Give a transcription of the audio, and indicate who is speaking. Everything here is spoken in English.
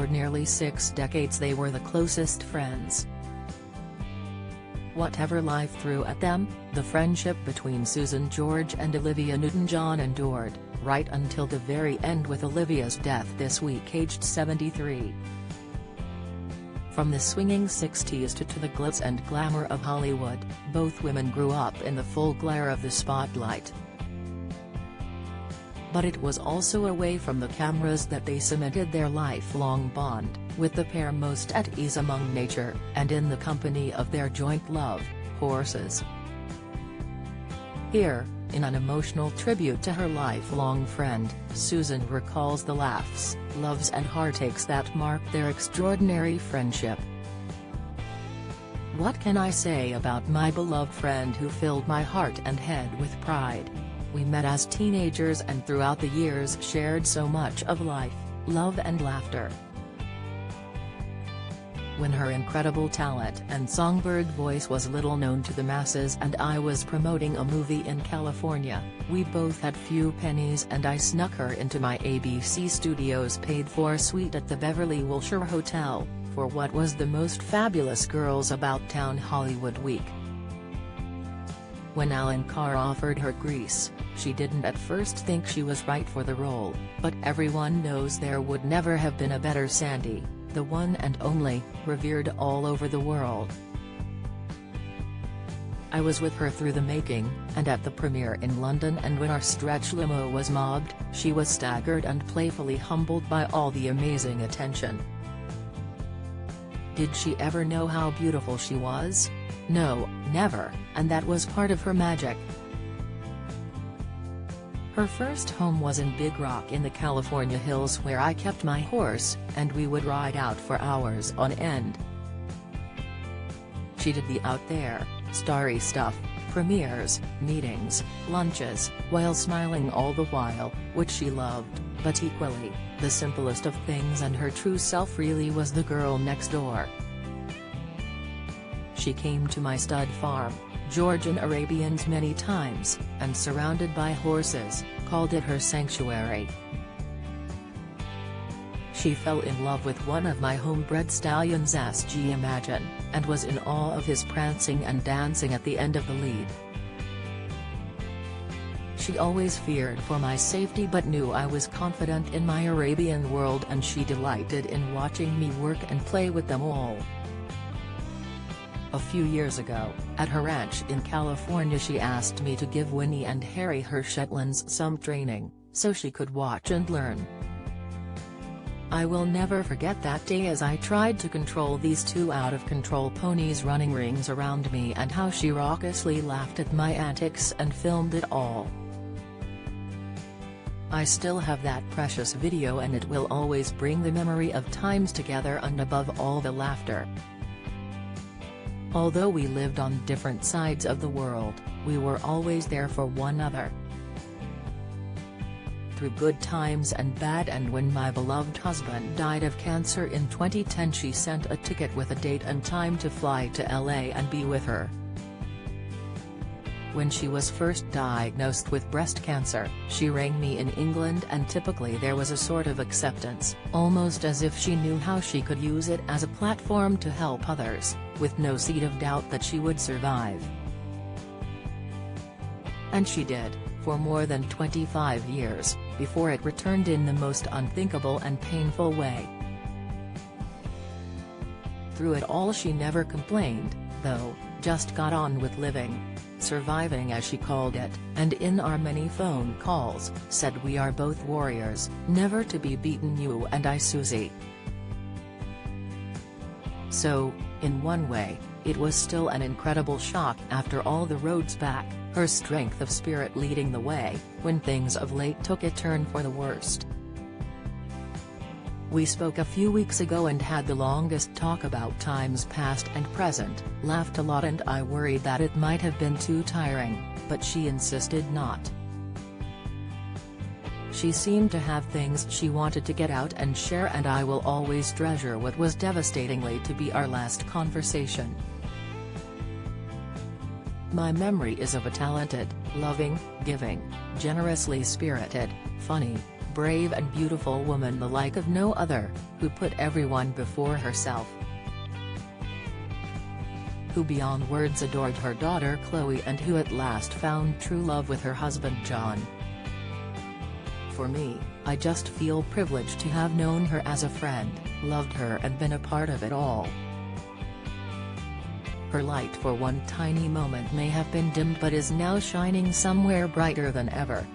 Speaker 1: For nearly 6 decades they were the closest friends. Whatever life threw at them, the friendship between Susan George and Olivia Newton-John endured, right until the very end, with Olivia's death this week aged 73. From the swinging 60s to the glitz and glamour of Hollywood, both women grew up in the full glare of the spotlight. But it was also away from the cameras that they cemented their lifelong bond, with the pair most at ease among nature, and in the company of their joint love, horses. Here, in an emotional tribute to her lifelong friend, Susan recalls the laughs, loves and heartaches that marked their extraordinary friendship. "What can I say about my beloved friend who filled my heart and head with pride? We met as teenagers and throughout the years shared so much of life, love and laughter. When her incredible talent and songbird voice was little known to the masses and I was promoting a movie in California, we both had few pennies and I snuck her into my ABC Studios paid-for suite at the Beverly Wilshire Hotel, for what was the most fabulous Girls About Town Hollywood week. When Alan Carr offered her Grease, she didn't at first think she was right for the role, but everyone knows there would never have been a better Sandy, the one and only, revered all over the world. I was with her through the making, and at the premiere in London, and when our stretch limo was mobbed, she was staggered and playfully humbled by all the amazing attention. Did she ever know how beautiful she was? No, never, and that was part of her magic. Her first home was in Big Rock in the California hills, where I kept my horse, and we would ride out for hours on end. She did the out there, starry stuff, premieres, meetings, lunches, while smiling all the while, which she loved, but equally, the simplest of things, and her true self really was the girl next door. She came to my stud farm, Georgian Arabians, many times, and surrounded by horses, called it her sanctuary. She fell in love with one of my homebred stallions, SG Imagine, and was in awe of his prancing and dancing at the end of the lead. She always feared for my safety but knew I was confident in my Arabian world, and she delighted in watching me work and play with them all. A few years ago, at her ranch in California, she asked me to give Winnie and Harry, her Shetlands, some training, so she could watch and learn. I will never forget that day as I tried to control these two out-of-control ponies running rings around me, and how she raucously laughed at my antics and filmed it all. I still have that precious video, and it will always bring the memory of times together, and above all the laughter. Although we lived on different sides of the world, we were always there for one another. Through good times and bad, and when my beloved husband died of cancer in 2010, she sent a ticket with a date and time to fly to LA and be with her. When she was first diagnosed with breast cancer, she rang me in England, and typically there was a sort of acceptance, almost as if she knew how she could use it as a platform to help others, with no seed of doubt that she would survive. And she did, for more than 25 years, before it returned in the most unthinkable and painful way. Through it all she never complained, though, just got on with living. Surviving, as she called it, and in our many phone calls, said we are both warriors, never to be beaten, you and I, Susie. So, in one way, it was still an incredible shock after all the roads back, her strength of spirit leading the way, when things of late took a turn for the worst. We spoke a few weeks ago and had the longest talk about times past and present, laughed a lot, and I worried that it might have been too tiring, but she insisted not. She seemed to have things she wanted to get out and share, and I will always treasure what was devastatingly to be our last conversation. My memory is of a talented, loving, giving, generously spirited, funny, brave and beautiful woman the like of no other, who put everyone before herself. Who beyond words adored her daughter Chloe and who at last found true love with her husband John. For me, I just feel privileged to have known her as a friend, loved her and been a part of it all. Her light for one tiny moment may have been dimmed but is now shining somewhere brighter than ever,